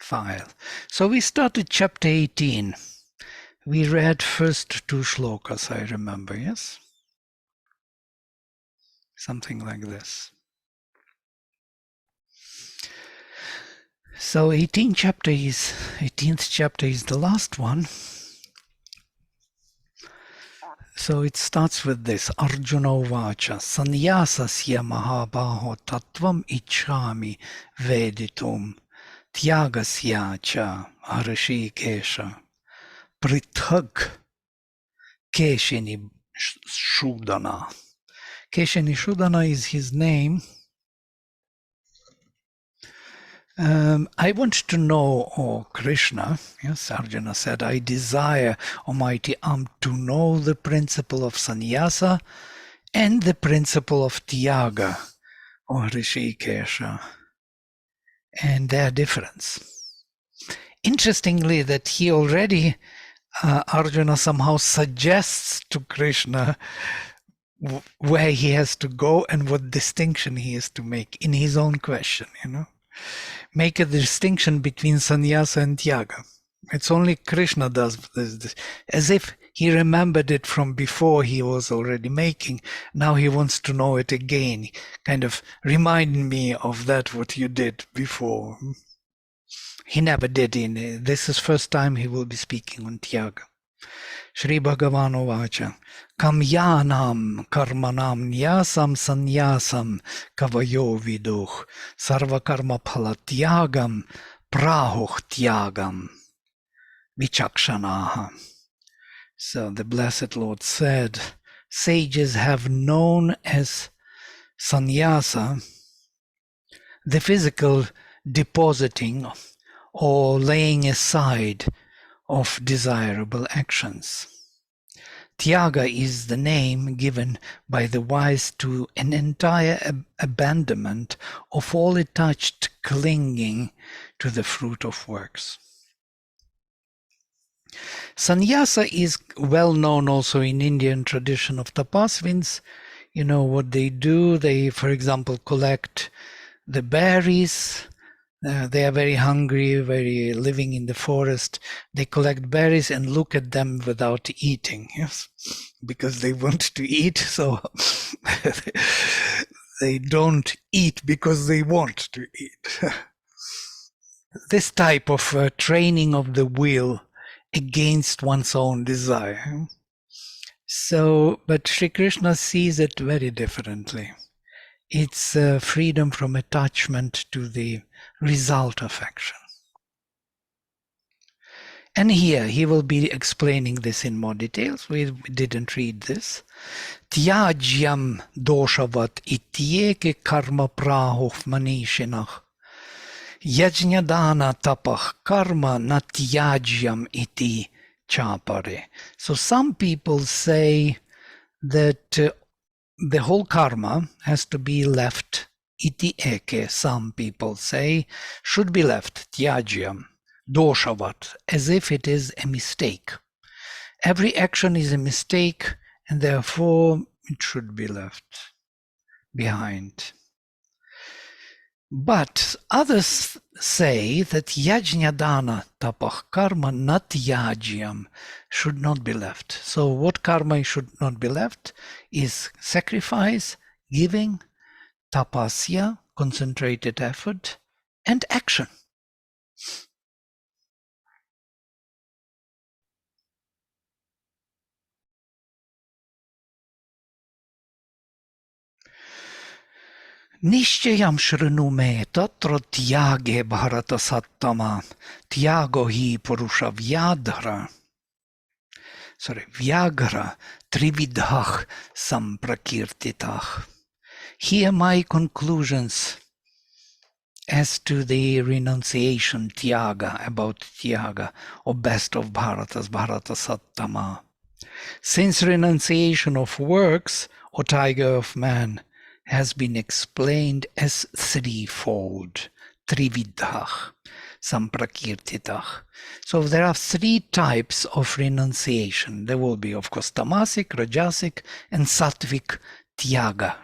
file. So we started chapter 18. We read first 2 shlokas, I remember, yes? Something like this. So 18th chapter is the last one. So it starts with this, Arjuna Uvacha, Sanyasasya Mahabaho Tattvam Ichhami Veditum Tyagasya Cha Arishikesha Prithag Keshini Shudana. Keshini Shudana is his name. I want to know, O Krishna, yes, Arjuna said, I desire, Almighty to know the principle of sannyasa and the principle of tyaga, O Rishikesha, and their difference. Interestingly, that he already, Arjuna somehow suggests to Krishna where he has to go and what distinction he has to make in his own question, Make a distinction between sannyasa and tyaga. It's only Krishna does this, as if he remembered it from before he was already making. Now he wants to know it again, kind of reminding me of that what you did before. He never did. This is first time he will be speaking on tyaga. Shri Bhagavan Uvacha Kamyanam karmanam nyasam sannyasam kavayo viduh sarva karma phalatyagam prahuh tyagam vichakshanaha. So the Blessed Lord said, sages have known as sannyasa the physical depositing or laying aside of desirable actions. Tyaga is the name given by the wise to an entire abandonment of all attached clinging to the fruit of works. Sannyasa is well known also in Indian tradition of tapasvins. You know what they do? They, for example, collect the berries. They are very hungry, very living in the forest. They collect berries and look at them without eating, yes, because they want to eat, so they don't eat because they want to eat. This type of training of the will against one's own desire. So, but Sri Krishna sees it very differently. It's freedom from attachment to the result of action. And here he will be explaining this in more details. We didn't read this. Tyajyam doshavat ityeke karma prahuh manishinah. Yajnadana tapah karma natyajyam iti chapare. So some people say that the whole karma has to be left. Iti eke, some people say, should be left. Tyajyam, doshavat, as if it is a mistake. Every action is a mistake, and therefore it should be left behind. But others say that yajnadana tapah karma natyajyam should not be left. So what karma should not be left is sacrifice, giving, tapasya, concentrated effort, and action. Nishchayam shrinu me tatra tyage bharata sattama tyago hi purusha vyadhara. Vyagra trividhah samprakirtitah. Here my conclusions as to the renunciation tyaga, about tyaga, or best of Bharatas, Bharata Sattama. Since renunciation of works, or tiger of man, has been explained as threefold, trividhah, samprakirtitah. So there are 3 types of renunciation. There will be, of course, tamasic, rajasic, and sattvic tyaga.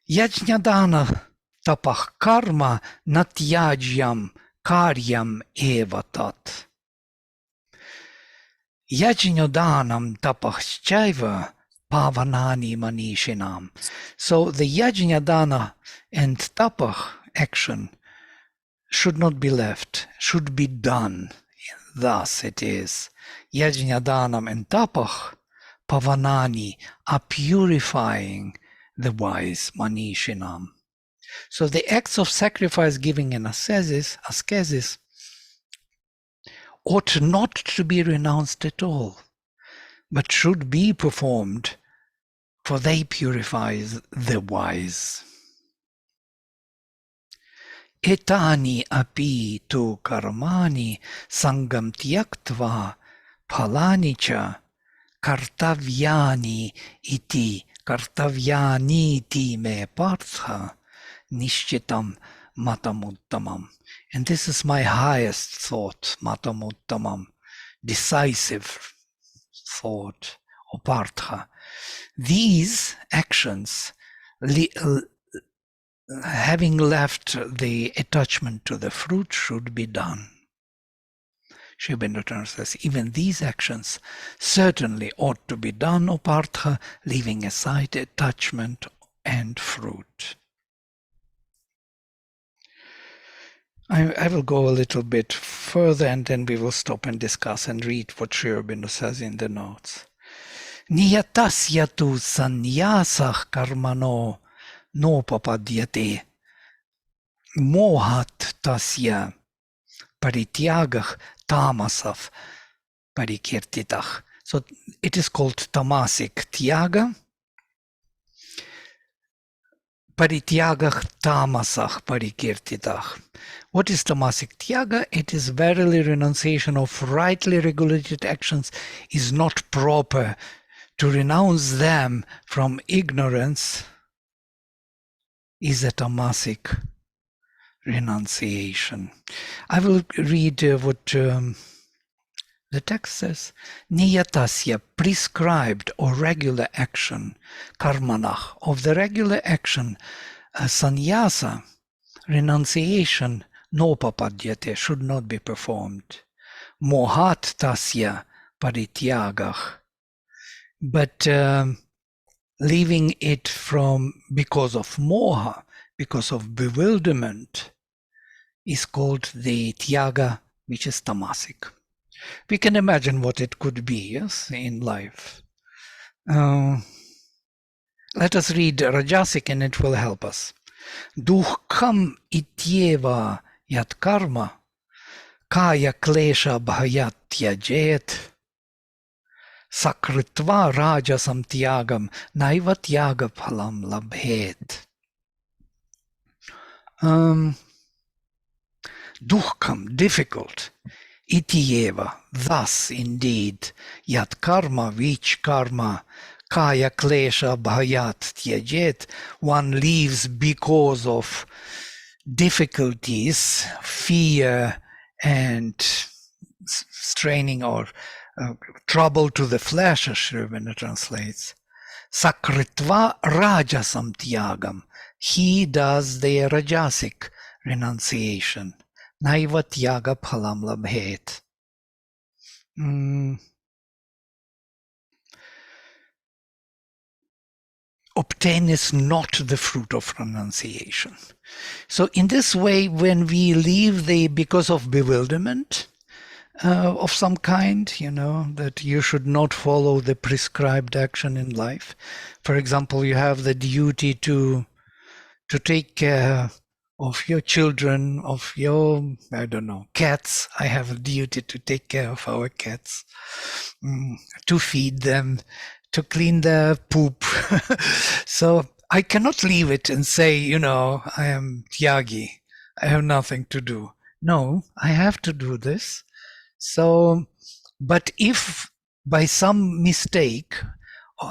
Yajnadana tapah karma natyajyam karyam eva tat. Yajñodanam tapahchaiva pavanani manishinam. So the yajñadana and tapah action should not be left, should be done. Thus it is. Yajñadanam and tapah, pavanani, are purifying the wise, manishinam. So the acts of sacrifice, giving, and ascesis ought not to be renounced at all, but should be performed, for they purify the wise. Etani api tu karmani sangam tyaktva phalani cha kartavyani iti me partha nishchitam matamuttamam. And this is my highest thought, matamuttamam, decisive thought, or partha. These actions, having left the attachment to the fruit, should be done. Sri Aurobindo says, even these actions certainly ought to be done, O Partha, leaving aside attachment and fruit. I will go a little bit further and then we will stop and discuss and read what Sri Aurobindo says in the notes. Niyatasya tu sannyasah karmano nopapadyate mohat tasya parityagah tamasav parikirtitah. So it is called tamasic tyaga. Parityagah tamasah parikirtitah. What is tamasic tyaga? It is verily renunciation of rightly regulated actions is not proper. To renounce them from ignorance is a tamasic renunciation. I will read what the text says. Niyatasya, prescribed or regular action, karmanah, of the regular action, sannyasa, renunciation, nopapadyate, should not be performed. Mohat tasya parityagah. But leaving it because of moha, because of bewilderment, is called the tyaga, which is tamasic. We can imagine what it could be, yes, in life. Let us read Rajasic and it will help us. Dukham ityeva yat karma kaya klesha bhayat tyajet sakritva rajasam tyagam naiva tyaga phalam labhet. Dukham, difficult. Ityeva, thus indeed. Yat karma, which karma. Kaya klesha bhayat tyajet, one leaves because of difficulties, fear, and straining or trouble to the flesh, as Sri Aurobindo translates. Sakritva rajasam tyagam. He does the rajasic renunciation. Naiva tyaga phalam labhet. Obtaineth not the fruit of renunciation. So in this way, when we leave because of bewilderment of some kind, that you should not follow the prescribed action in life. For example, you have the duty to take care of your children, of your, cats. I have a duty to take care of our cats, to feed them, to clean their poop. So I cannot leave it and say, I am tyagi. I have nothing to do. No, I have to do this. So, but if by some mistake,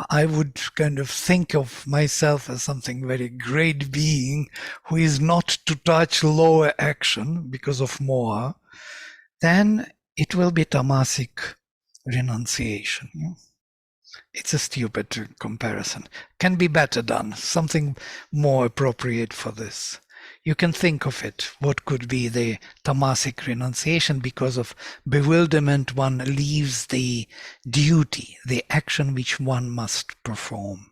I would kind of think of myself as something very great being who is not to touch lower action because of moha, then it will be tamasic renunciation. It's a stupid comparison. Can be better done, something more appropriate for this. You can think of it. What could be the tamasic renunciation? Because of bewilderment, one leaves the duty, the action which one must perform.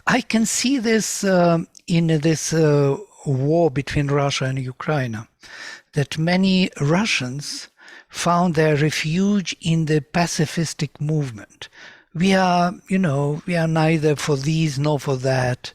I can see this in this war between Russia and Ukraine, that many Russians found their refuge in the pacifistic movement. We are neither for these nor for that.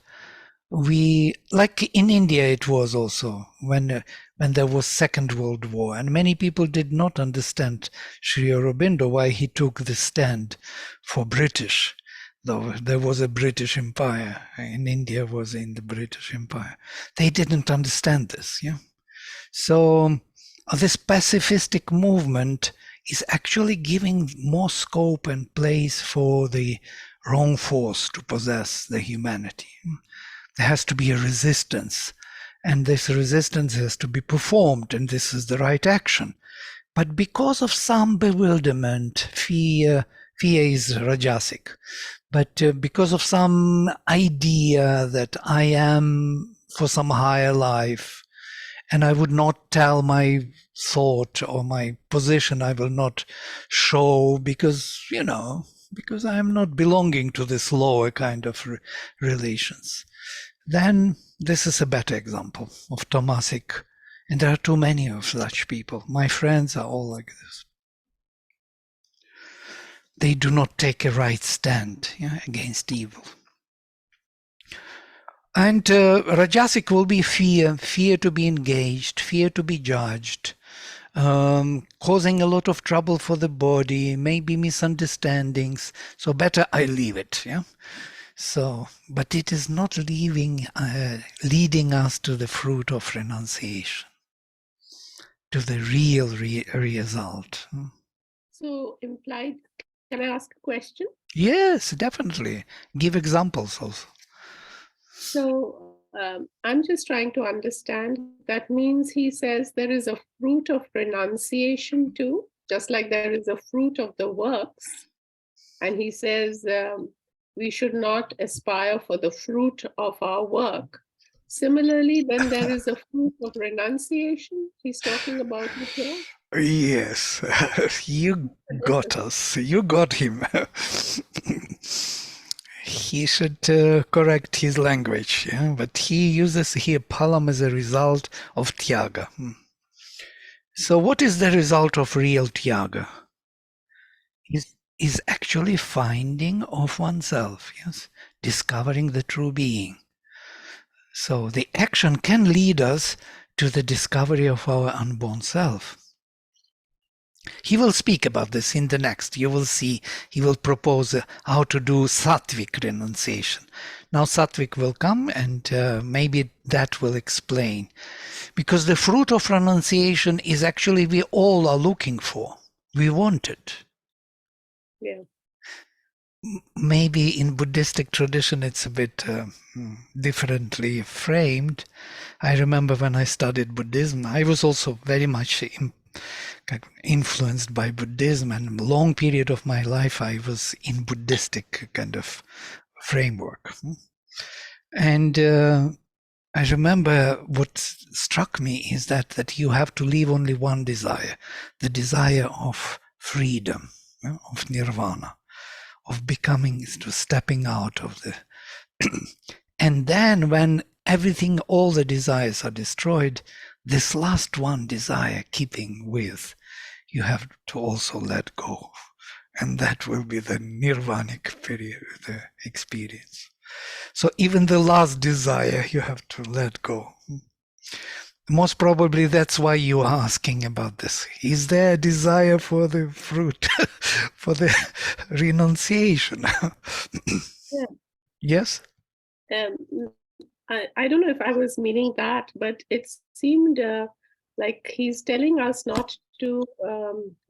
We, like in India, it was also when there was Second World War, and many people did not understand Sri Aurobindo why he took the stand for British, though there was a British Empire, and India was in the British Empire. They didn't understand this, yeah. So this pacifistic movement is actually giving more scope and place for the wrong force to possess the humanity. There has to be a resistance, and this resistance has to be performed, and this is the right action. But because of some bewilderment, fear is rajasic, but because of some idea that I am for some higher life, and I would not tell my thought or my position, I will not show because I am not belonging to this lower kind of relations. Then this is a better example of tamasic, and there are too many of such people. My friends are all like this. They do not take a right stand against evil. And rajasic will be fear to be engaged, fear to be judged, causing a lot of trouble for the body, maybe misunderstandings. So better I leave it. Yeah. So, but it is not leading us to the fruit of renunciation, to the real result. So implied, can I ask a question? Yes, definitely. Give examples also. So I'm just trying to understand. That means he says there is a fruit of renunciation too, just like there is a fruit of the works. And he says we should not aspire for the fruit of our work. Similarly, then there is a fruit of renunciation. He's talking about it here. Yes, you got us. You got him. He should correct his language, but he uses here palam as a result of tyaga. So what is the result of real tyaga? Is actually finding of oneself, yes, discovering the true being. So the action can lead us to the discovery of our unborn self. He will speak about this in the next. You will see, he will propose how to do sattvic renunciation. Now sattvic will come, and maybe that will explain. Because the fruit of renunciation is actually we all are looking for. We want it. Yeah. Maybe in Buddhistic tradition it's a bit differently framed. I remember when I studied Buddhism, I was also very much influenced by Buddhism, and a long period of my life I was in Buddhistic kind of framework. And I remember what struck me is that you have to leave only one desire, the desire of freedom, of nirvana, of becoming, to stepping out of the and then when everything, all the desires are destroyed, this last one desire keeping with, you have to also let go, and that will be the nirvanic period, the experience. So even the last desire you have to let go. Most probably that's why you are asking about this. Is there a desire for the fruit, for the renunciation? Yeah. Yes? I don't know if I was meaning that, but it seemed like he's telling us not to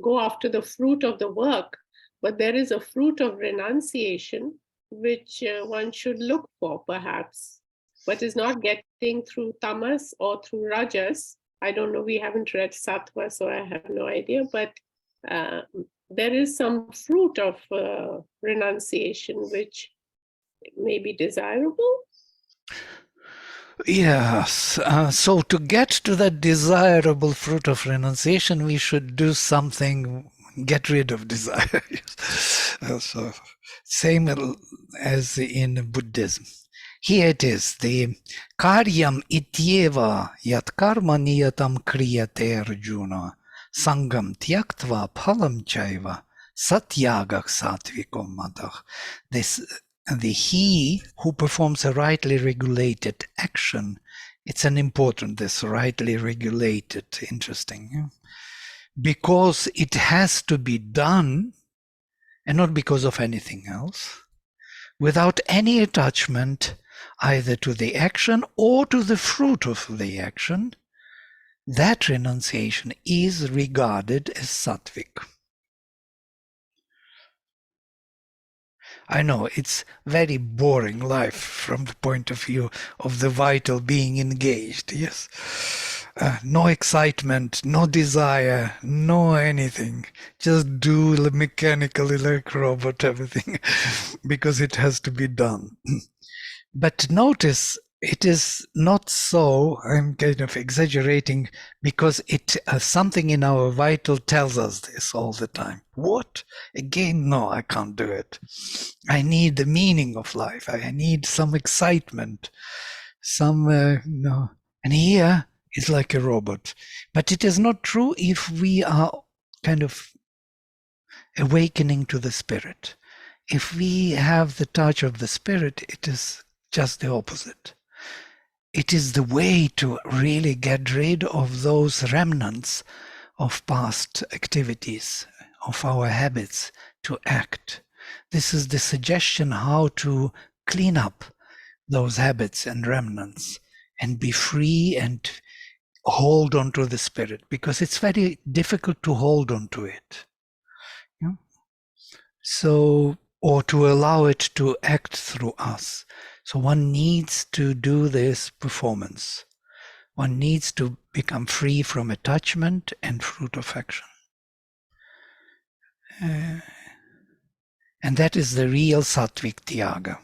go after the fruit of the work, but there is a fruit of renunciation which one should look for, perhaps, but is not getting through tamas or through rajas. I don't know. We haven't read sattva, so I have no idea. But there is some fruit of renunciation which may be desirable? Yes. So to get to that desirable fruit of renunciation, we should do something, get rid of desire. So same as in Buddhism. Here it is, the karyam ityeva yat karma niyatam kriyate arjuna sangam tyaktva phalam chaiva satyagak satviko madach. This the he who performs a rightly regulated action. It's an important, this rightly regulated, interesting. Yeah? Because it has to be done, and not because of anything else, without any attachment either to the action or to the fruit of the action, that renunciation is regarded as sattvic. I know it's very boring life from the point of view of the vital being engaged, yes. No excitement, no desire, no anything. Just do mechanically like robot everything because it has to be done. But notice it is not so. I'm kind of exaggerating because it something in our vital tells us this all the time. What? Again, no, I can't do it. I need the meaning of life. I need some excitement, some no. And here is like a robot. But it is not true if we are kind of awakening to the spirit. If we have the touch of the spirit, it is just the opposite. It is the way to really get rid of those remnants of past activities, of our habits to act. This is the suggestion how to clean up those habits and remnants and be free and hold on to the spirit, because it's very difficult to hold on to it. Yeah? So, or to allow it to act through us. So one needs to do this performance. One needs to become free from attachment and fruit of action. And that is the real sattvic tyaga,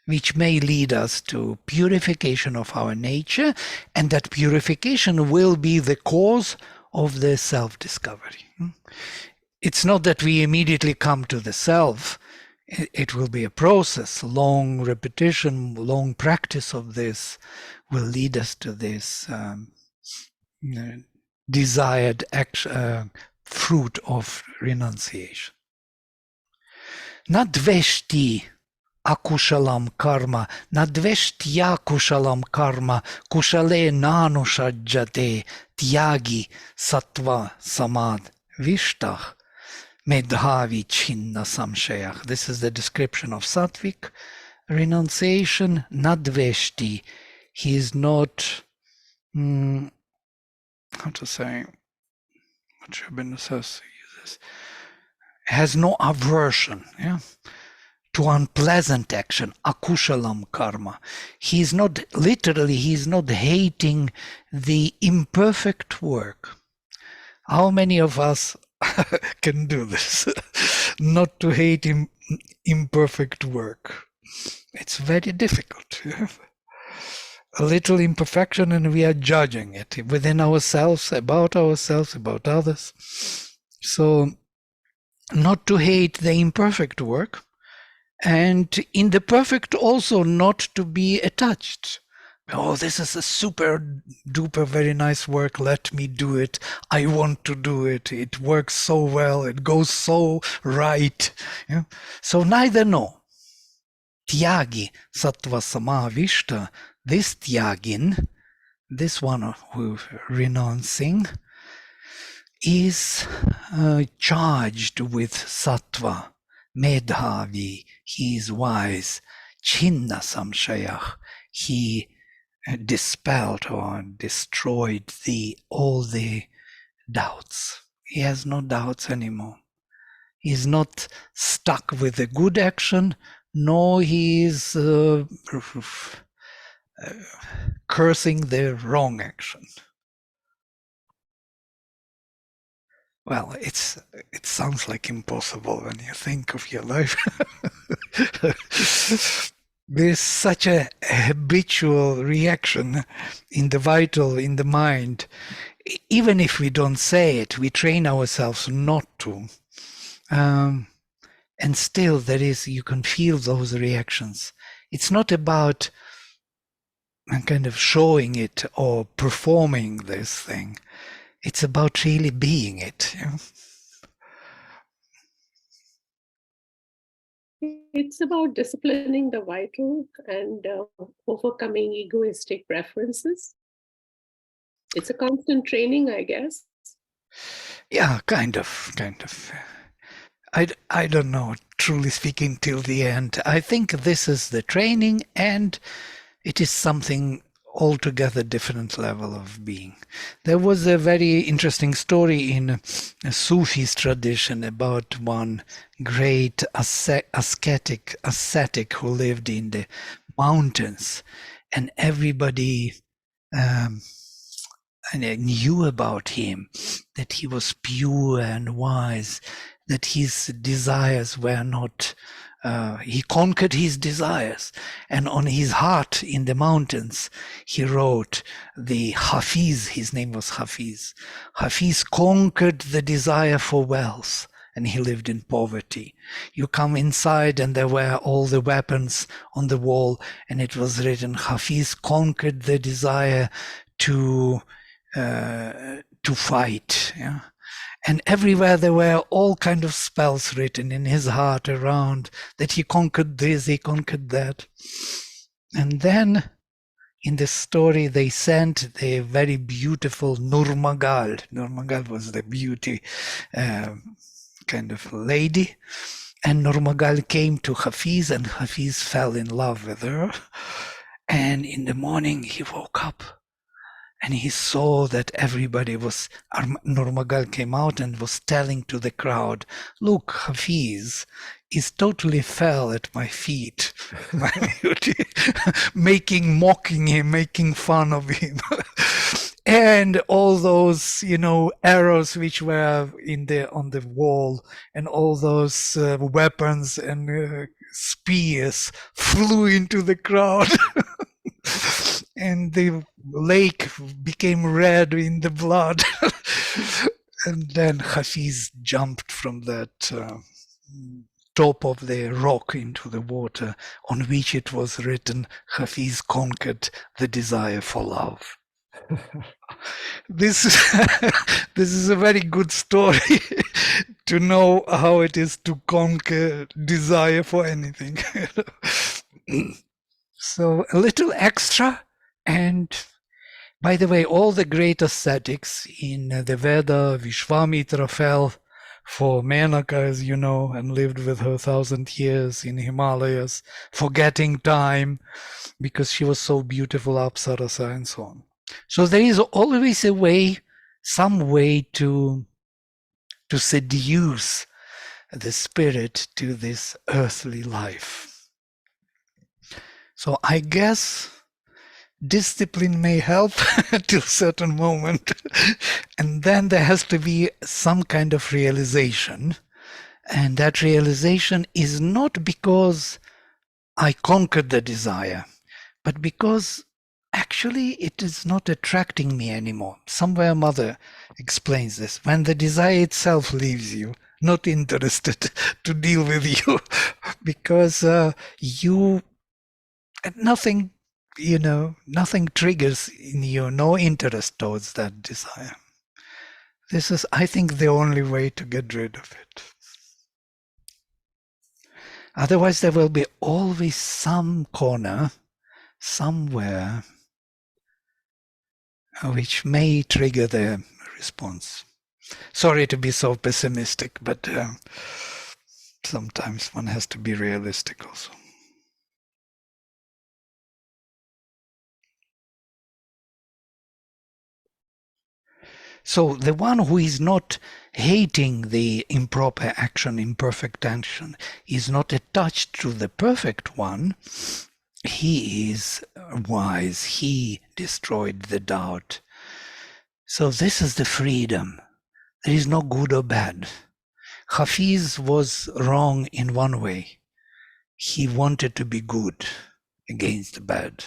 which may lead us to purification of our nature, and that purification will be the cause of the self-discovery. It's not that we immediately come to the self. It will be a process. Long repetition, long practice of this will lead us to this desired fruit of renunciation. Nadveshti akushalam karma, nadveshtya kushalam karma, kushale nanushajjate tyagi sattva samad vishtah medhavi chinna samshayach. This is the description of sattvic renunciation. Nadveshti, he is not, how to say, what Shabbat says, has no aversion, yeah, to unpleasant action, akushalam karma. He's not, literally, he's not hating the imperfect work. How many of us can do this? Not to hate imperfect work. It's very difficult. A little imperfection and we are judging it within ourselves, about others. So not to hate the imperfect work, and in the perfect also not to be attached. Oh, this is a super duper very nice work, let me do it, I want to do it, it works so well, it goes so right. Yeah? So neither nor. Tyagi sattva samavishta, this tyagin, this one who's renouncing, is charged with sattva, medhavi, he is wise, chinna samshayach, he dispelled or destroyed all the doubts. He has no doubts anymore. He's not stuck with the good action, nor he is cursing the wrong action. Well, it sounds like impossible when you think of your life. There's such a habitual reaction in the vital, in the mind. Even if we don't say it, we train ourselves not to. And still you can feel those reactions. It's not about kind of showing it or performing this thing. It's about really being it. It's about disciplining the vital and overcoming egoistic preferences. It's a constant training, I guess. Yeah, kind of. I don't know, truly speaking, till the end. I think this is the training, and it is something altogether different level of being. There was a very interesting story in a Sufi's tradition about one great ascetic who lived in the mountains, and everybody and I knew about him that he was pure and wise, that his desires were not, he conquered his desires. And on his heart in the mountains, he wrote the Hafiz, his name was Hafiz. Hafiz conquered the desire for wealth, and he lived in poverty. You come inside and there were all the weapons on the wall, and it was written, Hafiz conquered the desire to fight. Yeah? And everywhere there were all kind of spells written in his heart around that he conquered this, he conquered that. And then in the story they sent the very beautiful Nurmagal. Nurmagal was the beauty kind of lady. And Nurmagal came to Hafiz, and Hafiz fell in love with her. And in the morning he woke up and he saw that everybody was, Nurmagal came out and was telling to the crowd, look, Hafiz is totally fell at my feet, my beauty, mocking him, making fun of him. And all those, arrows which were on the wall, and all those weapons and spears flew into the crowd. And the lake became red in the blood. And then Hafiz jumped from that top of the rock into the water, on which it was written, Hafiz conquered the desire for love. This is a very good story to know how it is to conquer desire for anything. So a little extra. And by the way, all the great ascetics in the Veda, Vishwamitra fell for Menaka, as you know, and lived with her 1,000 years in Himalayas, forgetting time because she was so beautiful, Apsarasa, and so on. So there is always a way, some way to seduce the spirit to this earthly life. So I guess discipline may help till a certain moment. And then there has to be some kind of realization. And that realization is not because I conquered the desire, but because actually it is not attracting me anymore. Somewhere Mother explains this. When the desire itself leaves you, not interested to deal with you, because nothing triggers in you, no interest towards that desire. This is, I think, the only way to get rid of it. Otherwise, there will be always some corner, somewhere, which may trigger the response. Sorry to be so pessimistic, but sometimes one has to be realistic also. So the one who is not hating the improper action, imperfect action, is not attached to the perfect one. He is wise. He destroyed the doubt. So this is the freedom. there is no good or bad. Hafiz was wrong in one way. He wanted to be good against the bad.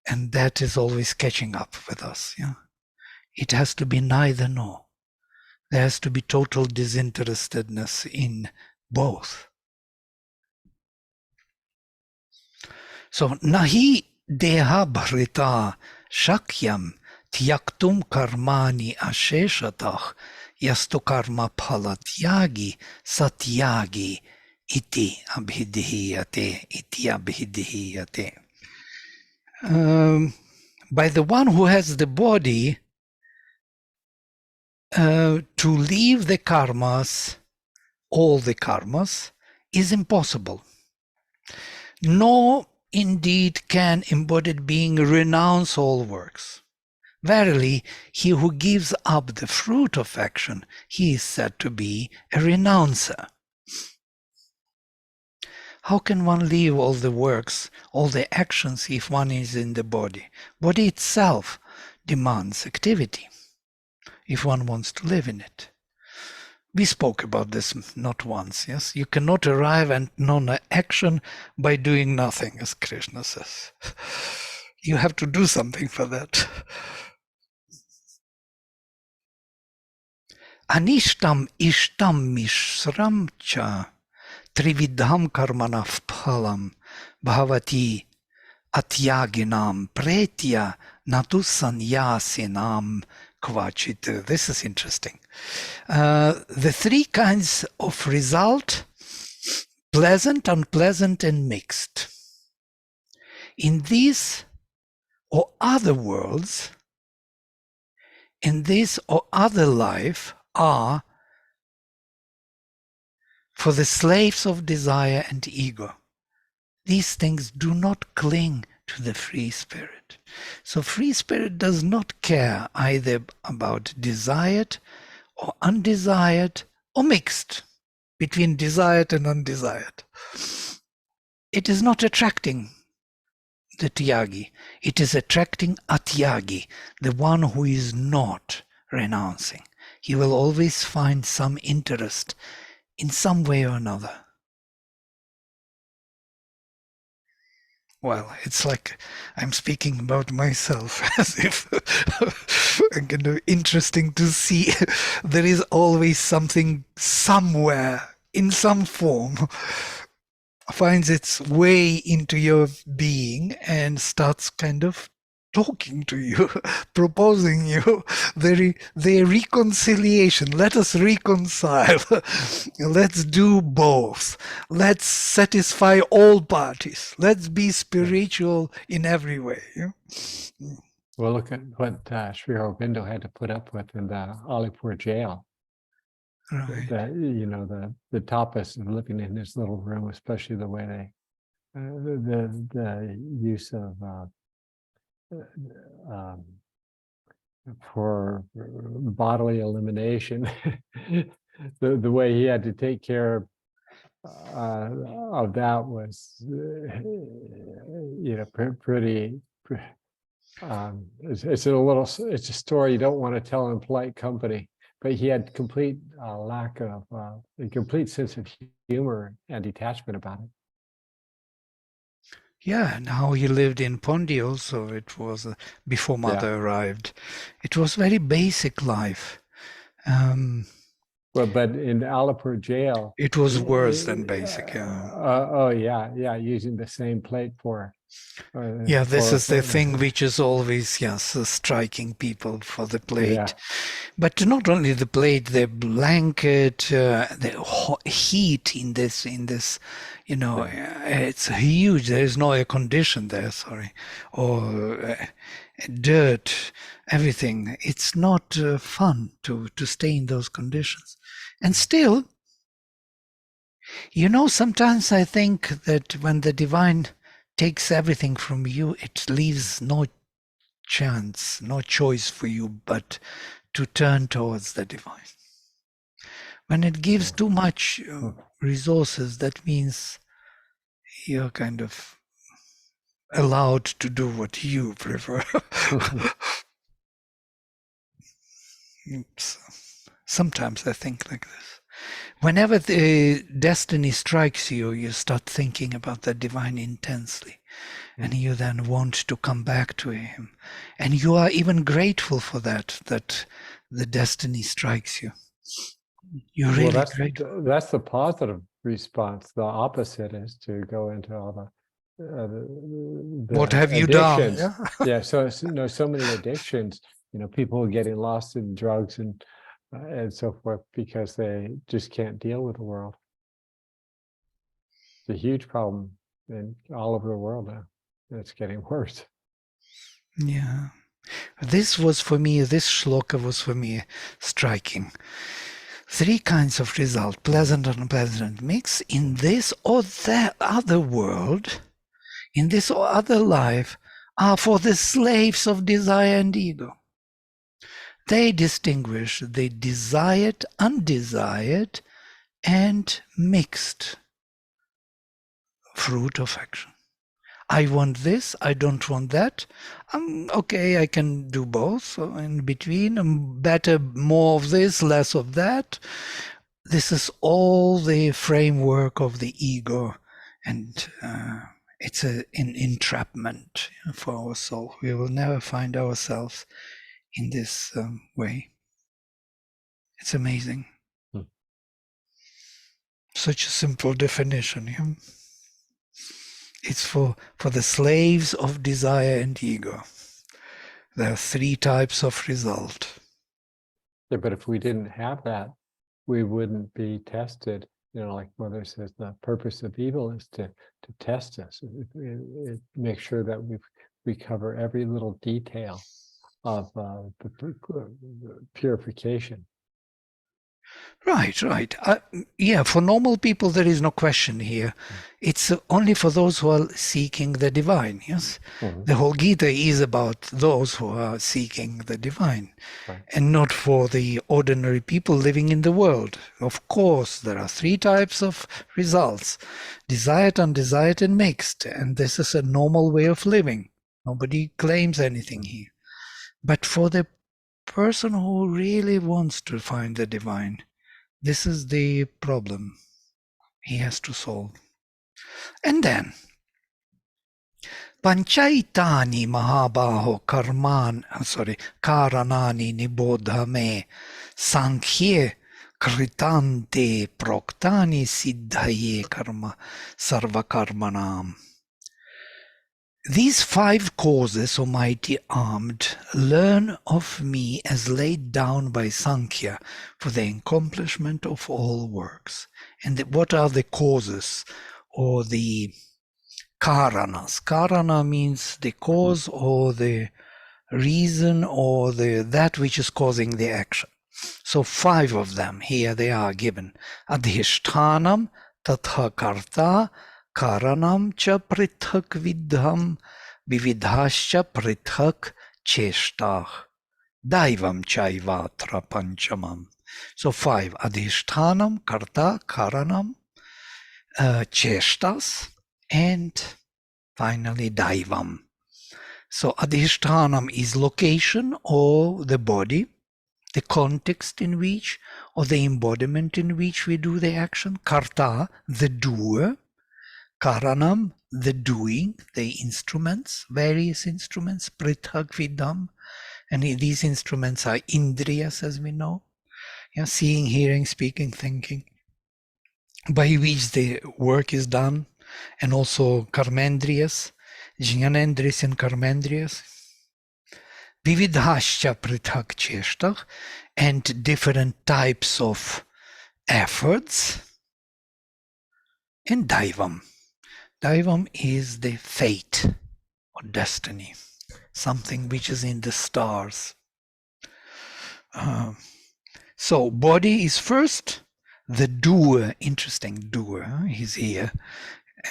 And that is always catching up with us. Yeah? It has to be neither nor. There has to be total disinterestedness in both. So, nahi deha bhrita shakyam tyaktum karmani asheshatah yastu karma phalatyagi satyagi iti abhidhiyate. By the one who has the body, to leave the karmas, all the karmas, is impossible. Nor indeed can embodied being renounce all works. Verily, he who gives up the fruit of action, he is said to be a renouncer. How can one leave all the works, all the actions, if one is in the body? Body itself demands activity, if one wants to live in it. We spoke about this not once, yes? You cannot arrive at non-action by doing nothing, as Krishna says. You have to do something for that. Anishtam ishtam mishram cha trividham karmanaf phalam bhavati atyaginam pretya natu sanyasinam kvachit. This is interesting. The three kinds of result, pleasant, unpleasant, and mixed. In these or other worlds, in this or other life, are for the slaves of desire and ego. These things do not cling to the free spirit. So free spirit does not care either about desired or undesired or mixed between desired and undesired. It is not attracting the tyagi. It is attracting atyagi, the one who is not renouncing. He will always find some interest in some way or another. Well, it's like I'm speaking about myself, as if kind of interesting to see. There is always something somewhere, in some form, finds its way into your being and starts kind of talking to you, proposing you the reconciliation. Let us reconcile. Let's do both. Let's satisfy all parties. Let's be spiritual in every way. Well, look at what Sri Aurobindo had to put up with in the Alipur jail. Right. The tapas of living in this little room, especially the way they, the use of for bodily elimination, the way he had to take care of that was, pretty. It's a story you don't want to tell in polite company. But he had complete lack of a complete sense of humor and detachment about it. Yeah, and how he lived in Pondi also, it was before Mother arrived. It was very basic life. But in Alipur jail, it was worse than basic. Using the same plate for. This is the thing which is always striking people for the plate. Yeah. But not only the plate, the blanket, the heat in this, it's huge. There is no air condition there, or dirt, everything. It's not fun to stay in those conditions. And still, sometimes I think that when the divine takes everything from you, it leaves no chance, no choice for you but to turn towards the divine. When it gives too much resources, that means you're kind of allowed to do what you prefer. Sometimes I think like this. Whenever the destiny strikes you, you start thinking about the divine intensely. And you then want to come back to him. And you are even grateful for that the destiny strikes you. You're really grateful. That's the positive response. The opposite is to go into all the What have you addictions. done? Yeah, so so many addictions. People getting lost in drugs and so forth because they just can't deal with the world. It's a huge problem in all over the world now. It's getting worse. Yeah. This shloka was for me striking. 3 kinds of result, pleasant and unpleasant mix in this or that other world, in this or other life, are for the slaves of desire and ego. They distinguish the desired, undesired, and mixed fruit of action. I want this, I don't want that. Okay, I can do both in between. Better more of this, less of that. This is all the framework of the ego, and it's an entrapment for our soul. We will never find ourselves in this way. It's amazing. Such a simple definition. Yeah? It's for the slaves of desire and ego. There are 3 types of result. Yeah, but if we didn't have that, we wouldn't be tested. Like Mother says, the purpose of evil is to test us. It makes sure that we cover every little detail of the purification. Right. Yeah, for normal people, there is no question here. It's only for those who are seeking the divine, yes? The whole Gita is about those who are seeking the divine, and not for the ordinary people living in the world. Of course, there are 3 types of results: desired, undesired, and mixed. And this is a normal way of living. Nobody claims anything here. But for the person who really wants to find the divine, this is the problem he has to solve. And then, Panchaitani Mahabaho Karanani Nibodha me Sankhye Kritante Proktani Siddhaye Karma Sarvakarmanam. These 5 causes, O mighty armed, learn of me as laid down by Sankhya for the accomplishment of all works. And what are the causes or the karanas? Karana means the cause or the reason or that which is causing the action. So 5 of them, here they are given. Adhishtanam, tatha karta, karanam cha prithak vidham, vividhascha prithak cheshtah, daivam chaivatra panchamam. So 5, adhishtanam, karta, karanam, cheshtas, and finally daivam. So adhishtanam is location or the body, the context in which, or the embodiment in which we do the action. Karta, the doer. Karanam, the doing, the instruments, various instruments. Prithak vidam. And these instruments are indriyas, as we know. Yeah, seeing, hearing, speaking, thinking, by which the work is done. And also karmendriyas, jnanendriyas and karmendriyas. Vividhascha prithak cheshtah, and different types of efforts. And daivam. Daivam is the fate or destiny, something which is in the stars. So body is first, the doer, interesting doer, he's here.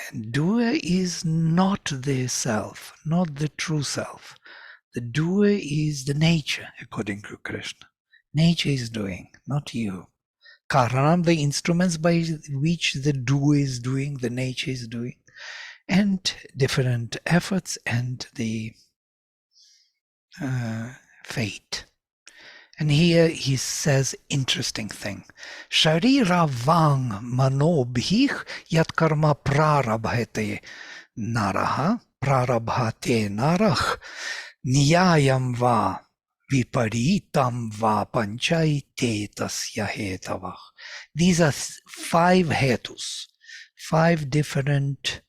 And doer is not the self, not the true self. The doer is the nature, according to Krishna. Nature is doing, not you. Karanam, the instruments by which the doer is doing, the nature is doing, and different efforts and the fate. And here he says interesting thing. Sharira vang manobhih yat karma prarabhate naraha prarabhate narah niyayam va viparitam va panchaite tasya hetavah. These are 5 hetus, 5 different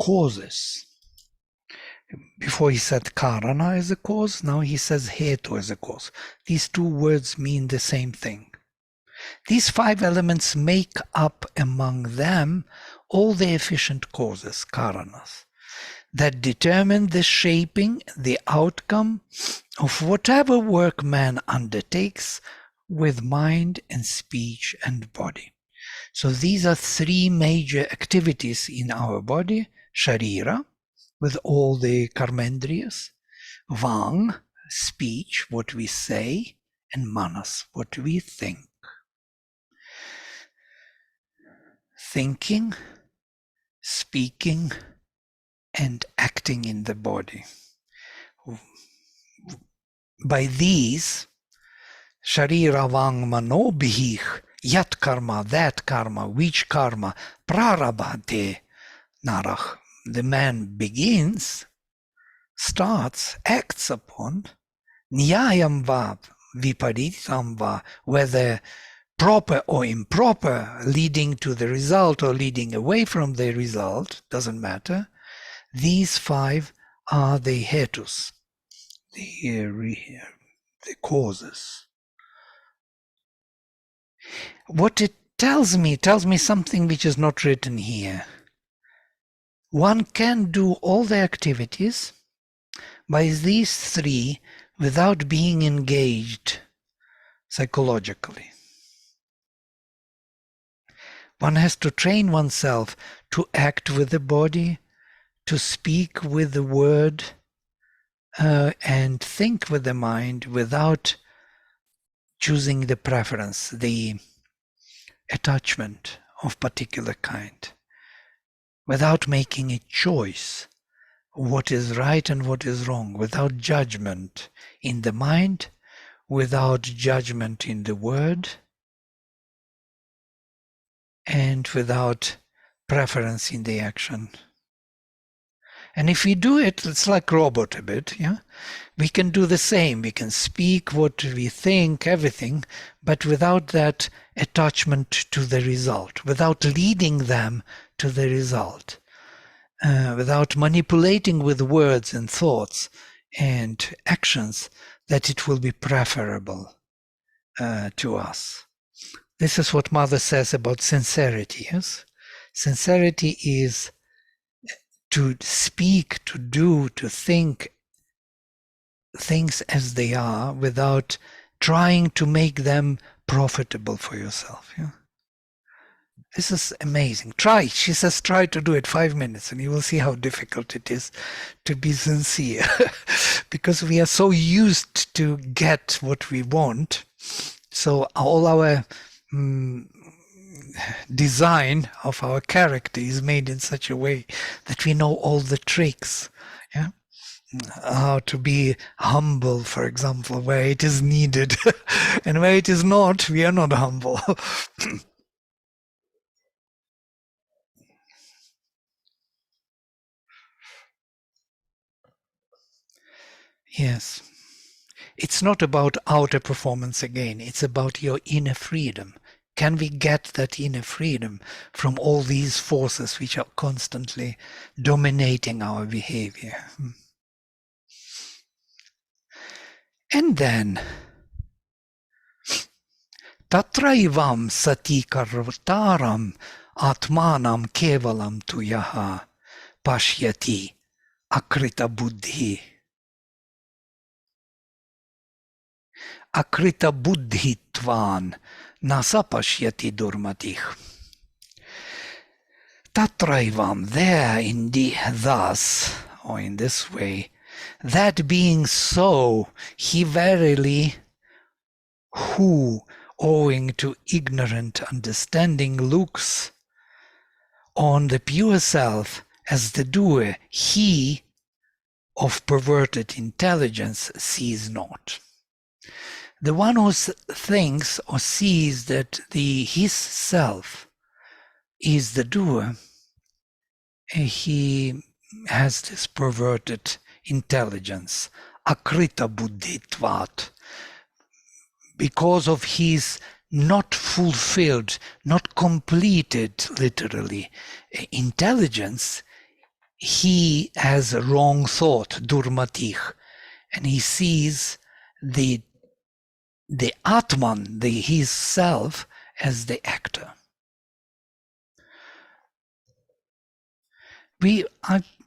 causes. Before he said karana as a cause, now he says hetu as a cause. These 2 words mean the same thing. These 5 elements make up among them all the efficient causes, karanas, that determine the shaping, the outcome of whatever work man undertakes with mind and speech and body. So these are 3 major activities in our body: sharira, with all the karmendriyas, vang, speech, what we say, and manas, what we think. Thinking, speaking, and acting in the body. By these, sharira vang mano bihich, yat karma, that karma, which karma, prarabhate narach, the man begins, starts, acts upon, nyayam va, viparitam va, whether proper or improper, leading to the result or leading away from the result, doesn't matter. These 5 are the hetus, the causes. What it tells me something which is not written here. One can do all the activities by these 3 without being engaged psychologically. One has to train oneself to act with the body, to speak with the word, and think with the mind without choosing the preference, the attachment of particular kind, without making a choice what is right and what is wrong, without judgment in the mind, without judgment in the word, and without preference in the action. And if we do it, it's like robot a bit, yeah? We can do the same. We can speak what we think, everything, but without that attachment to the result, without leading them to the result, without manipulating with words and thoughts and actions that it will be preferable to us. This is what Mother says about sincerity, yes? Sincerity is to speak, to do, to think things as they are without trying to make them profitable for yourself. Yeah? This is amazing. Try, she says, try to do it 5 minutes and you will see how difficult it is to be sincere because we are so used to get what we want. So all our design of our character is made in such a way that we know all the tricks. Yeah, how to be humble, for example, where it is needed, and where it is not, we are not humble. Yes. It's not about outer performance again, it's about your inner freedom. Can we get that inner freedom from all these forces which are constantly dominating our behavior? And then, tatraivam sati kartaram atmanam kevalam tuyaha pashyati akrita buddhi. Akrita buddhitvan nasapashyati durmatih. Tatraivam, there indeed, thus, or in this way, that being so, he verily, who, owing to ignorant understanding, looks on the pure self as the doer, he of perverted intelligence sees not. the one who thinks or sees that his self is the doer, he has this perverted intelligence, akrita buddhitvat, because of his not fulfilled, not completed, literally, intelligence. He has a wrong thought, durmatich, and he sees the Atman, his self, as the actor.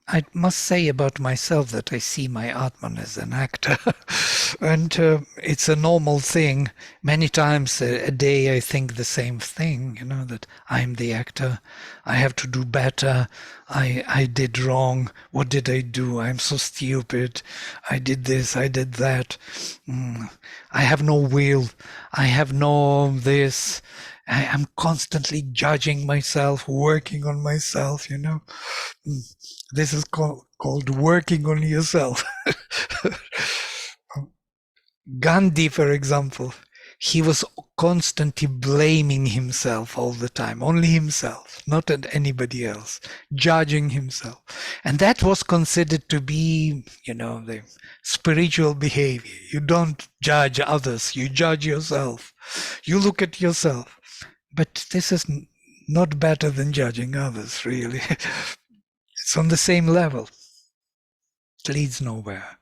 I must say about myself that I see my Atman as an actor, and it's a normal thing. Many times a day I think the same thing, that I'm the actor. I have to do better. I did wrong. What did I do? I'm so stupid. I did this. I did that. I have no will. I have no this. I am constantly judging myself, working on myself, This is called working on yourself. Gandhi, for example, he was constantly blaming himself all the time, only himself, not anybody else, judging himself. And that was considered to be, the spiritual behavior. You don't judge others, you judge yourself. You look at yourself. But this is not better than judging others, really. It's on the same level. It leads nowhere.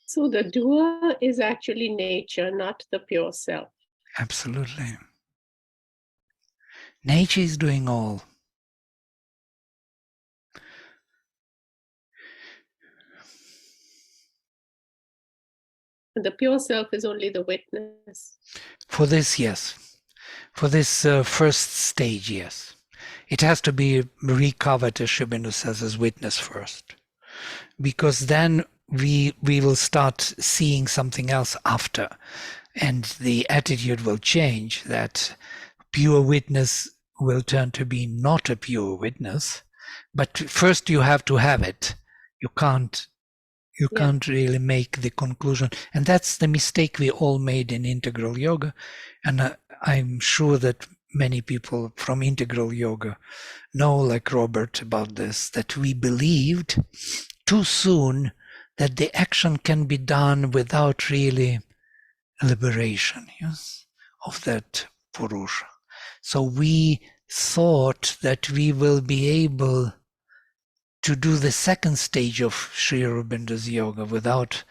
So the doer is actually nature, not the pure self. Absolutely. Nature is doing all. And the pure self is only the witness. For this, yes. For this first stage, yes. It has to be recovered, as Sri Aurobindo says, as witness first. Because then we will start seeing something else after. And the attitude will change, that pure witness will turn to be not a pure witness. But first you have to have it. You can't really make the conclusion. And that's the mistake we all made in integral yoga. And I'm sure that many people from integral yoga know, like Robert, about this, that we believed too soon that the action can be done without really liberation, yes, of that Purusha. So we thought that we will be able to do the second stage of Sri Aurobindo's yoga without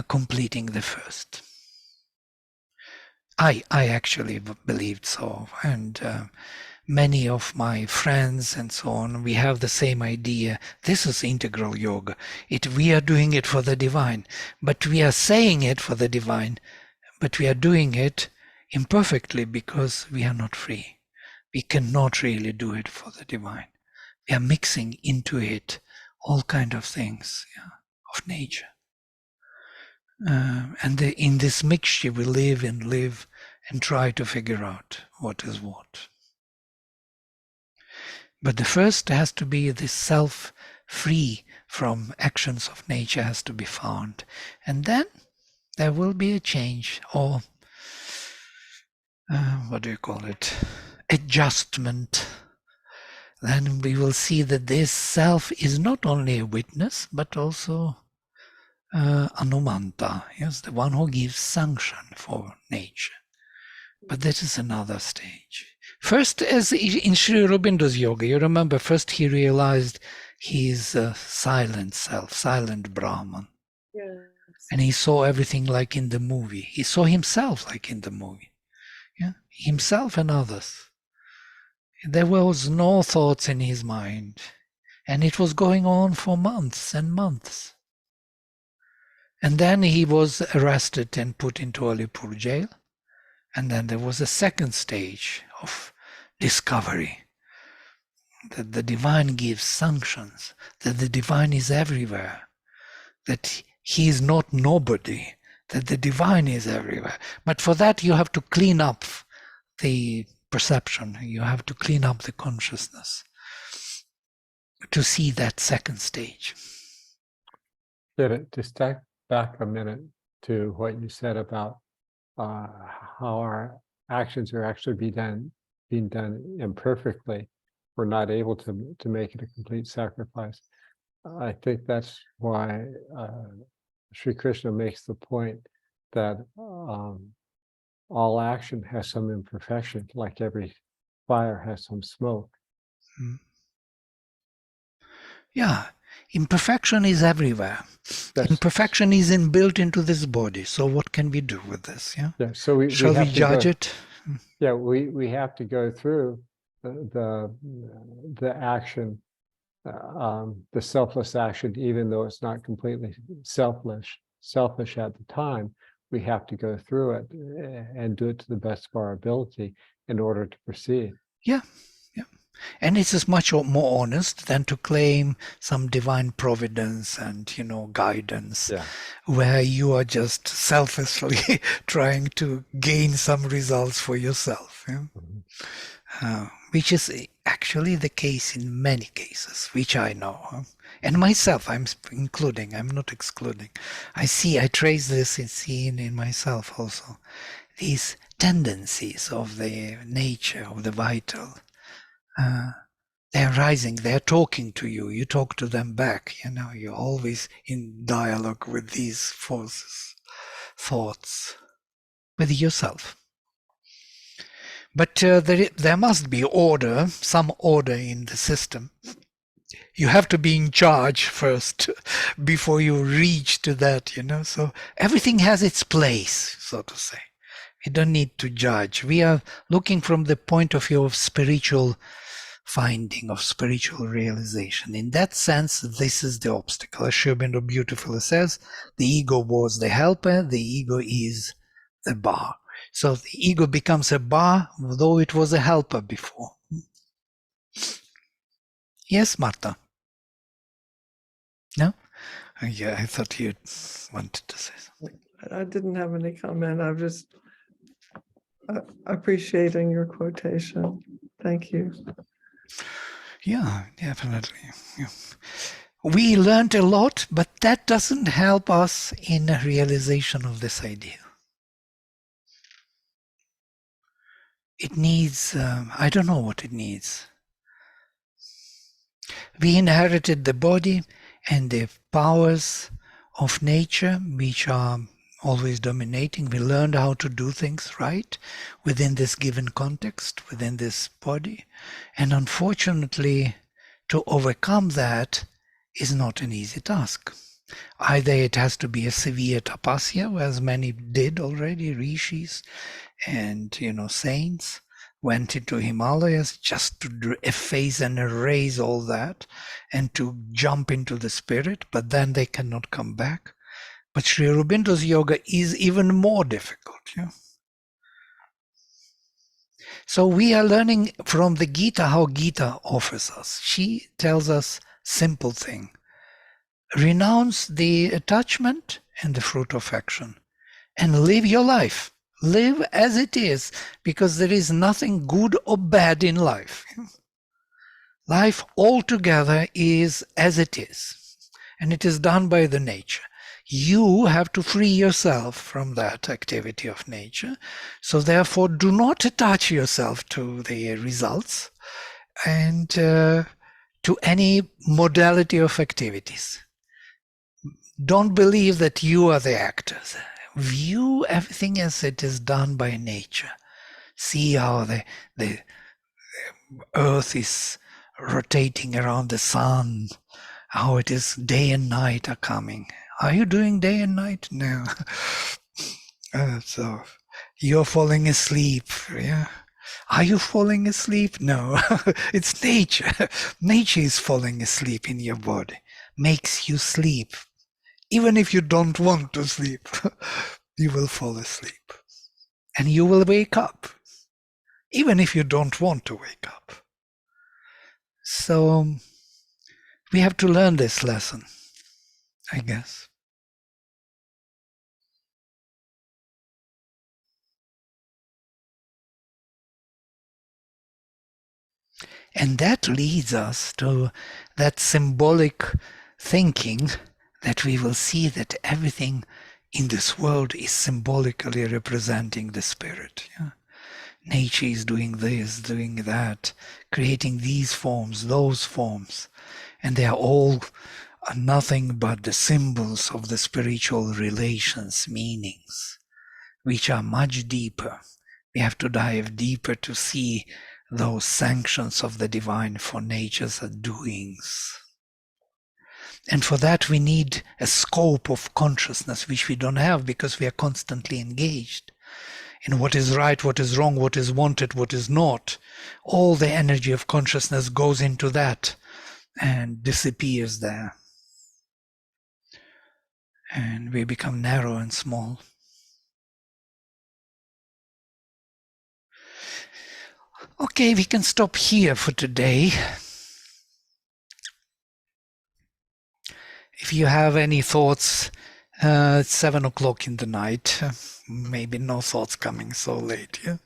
completing the first. I actually believed so, and many of my friends and so on, we have the same idea. This is integral yoga. We are doing it for the divine, but we are saying it for the divine, but we are doing it imperfectly because we are not free. We cannot really do it for the divine. We are mixing into it all kind of things, of nature. And in this mixture we live and try to figure out what is what. But the first has to be this self free from actions of nature has to be found. And then there will be a change, or what do you call it? Adjustment. Then we will see that this self is not only a witness, but also Anumanta, yes, the one who gives sanction for nature. But that is another stage. First, as in Sri Aurobindo's yoga, you remember, first he realized his silent self, silent Brahman. Yes. And he saw everything like in the movie. He saw himself like in the movie. Yeah? Himself and others. There was no thoughts in his mind. And it was going on for months and months. And then he was arrested and put into Alipur jail. And then there was a second stage of discovery, that the divine gives sanctions, that the divine is everywhere, that he is not nobody, that the divine is everywhere. But for that you have to clean up the perception, you have to clean up the consciousness to see that second stage. To step back a minute, to what you said about how our actions are actually being done imperfectly. We're not able to make it a complete sacrifice. I think that's why Sri Krishna makes the point that all action has some imperfection, like every fire has some smoke. Yeah, imperfection is everywhere. Imperfection is inbuilt into this body. So what can we do with this? Yeah. Yeah. So we Shall we have to judge it? Yeah, we have to go through the action, the selfless action, even though it's not completely selfish at the time. We have to go through it and do it to the best of our ability in order to proceed. Yeah, yeah. And it is much more honest than to claim some divine providence and, guidance, where you are just selfishly trying to gain some results for yourself. Yeah? Which is actually the case in many cases, which I know. And myself, I'm including, I'm not excluding. I trace this in myself also. These tendencies of the nature, of the vital, they're rising, they're talking to you, you talk to them back, you're always in dialogue with these forces, thoughts, with yourself. But there must be order, some order in the system. You have to be in charge first before you reach to that, so everything has its place, so to say. We don't need to judge. We are looking from the point of view of spiritual finding, of spiritual realization. In that sense, this is the obstacle. As Sri Aurobindo beautifully says, the ego was the helper, the ego is the bar. So the ego becomes a bar, though it was a helper before. Yes, Marta? No? Yeah, I thought you wanted to say something. I didn't have any comment. I'm just appreciating your quotation. Thank you. Yeah, definitely. Yeah. We learned a lot, but that doesn't help us in a realization of this idea. It needs, I don't know what it needs. We inherited the body and the powers of nature, which are always dominating. We learned how to do things right within this given context, within this body. And unfortunately, to overcome that is not an easy task. Either it has to be a severe tapasya, as many did already, rishis and saints went into Himalayas just to efface and erase all that and to jump into the spirit, but then they cannot come back. But Sri Aurobindo's yoga is even more difficult. Yeah? So we are learning from the Gita how Gita offers us. She tells us simple thing. Renounce the attachment and the fruit of action and live your life. Live as it is, because there is nothing good or bad in life. Life altogether is as it is, and it is done by the nature. You have to free yourself from that activity of nature. So therefore, do not attach yourself to the results and to any modality of activities. Don't believe that you are the actors. View everything as it is done by nature. See how the earth is rotating around the sun, how it is day and night are coming. Are you doing day and night? No. So you're falling asleep. Yeah. Are you falling asleep? No. It's nature. Nature is falling asleep in your body, makes you sleep. Even if you don't want to sleep, you will fall asleep. And you will wake up, even if you don't want to wake up. So we have to learn this lesson, I guess. And that leads us to that symbolic thinking that we will see that everything in this world is symbolically representing the spirit. Yeah? Nature is doing this, doing that, creating these forms, those forms, and they are all nothing but the symbols of the spiritual relations, meanings, which are much deeper. We have to dive deeper to see those sanctions of the divine for nature's doings. And for that we need a scope of consciousness which we don't have because we are constantly engaged in what is right, what is wrong, what is wanted, what is not. All the energy of consciousness goes into that and disappears there. And we become narrow and small. Okay, we can stop here for today. If you have any thoughts, it's 7 o'clock in the night. Maybe no thoughts coming so late. Yeah.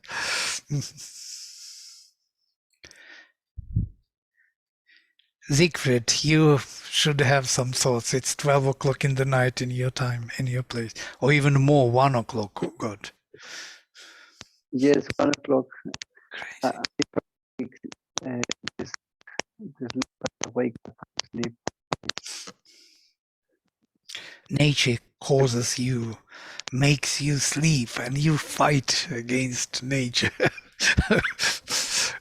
Siegfried, you should have some thoughts. It's 12 o'clock in the night in your time, in your place, or even more, 1 o'clock. Oh God. Yes, 1 o'clock. Crazy. Uh, just, just wake up, sleep. Nature causes you, makes you sleep, and you fight against nature.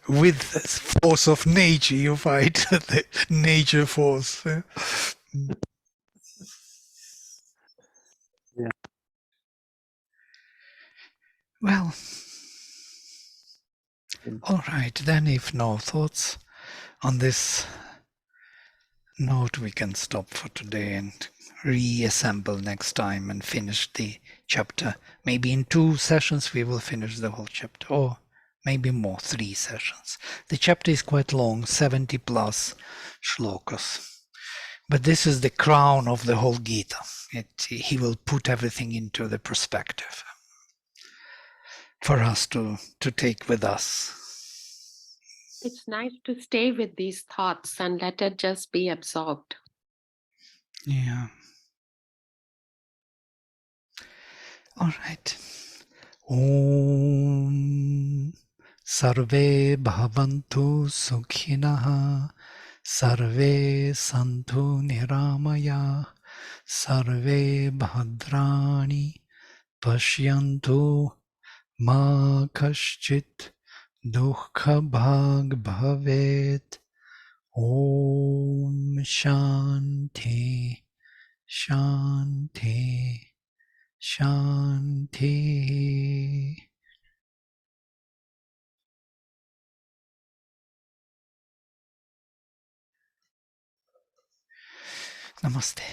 With the force of nature, you fight the nature force. Yeah. Well, all right, then if no thoughts on this note, we can stop for today and reassemble next time and finish the chapter. Maybe in 2 sessions we will finish the whole chapter, or maybe more, 3 sessions. The chapter is quite long, 70 plus shlokas. But this is the crown of the whole Gita. He will put everything into the perspective for us to take with us. It's nice to stay with these thoughts and let it just be absorbed. Yeah. All right. Om Sarve Bhavantu Sukhinah Sarve Santu Niramaya Sarve Bhadrani Pashyantu Ma Kaschit Dukha Bhag Bhavet. Om Shanti Shanti Shanti. Namaste.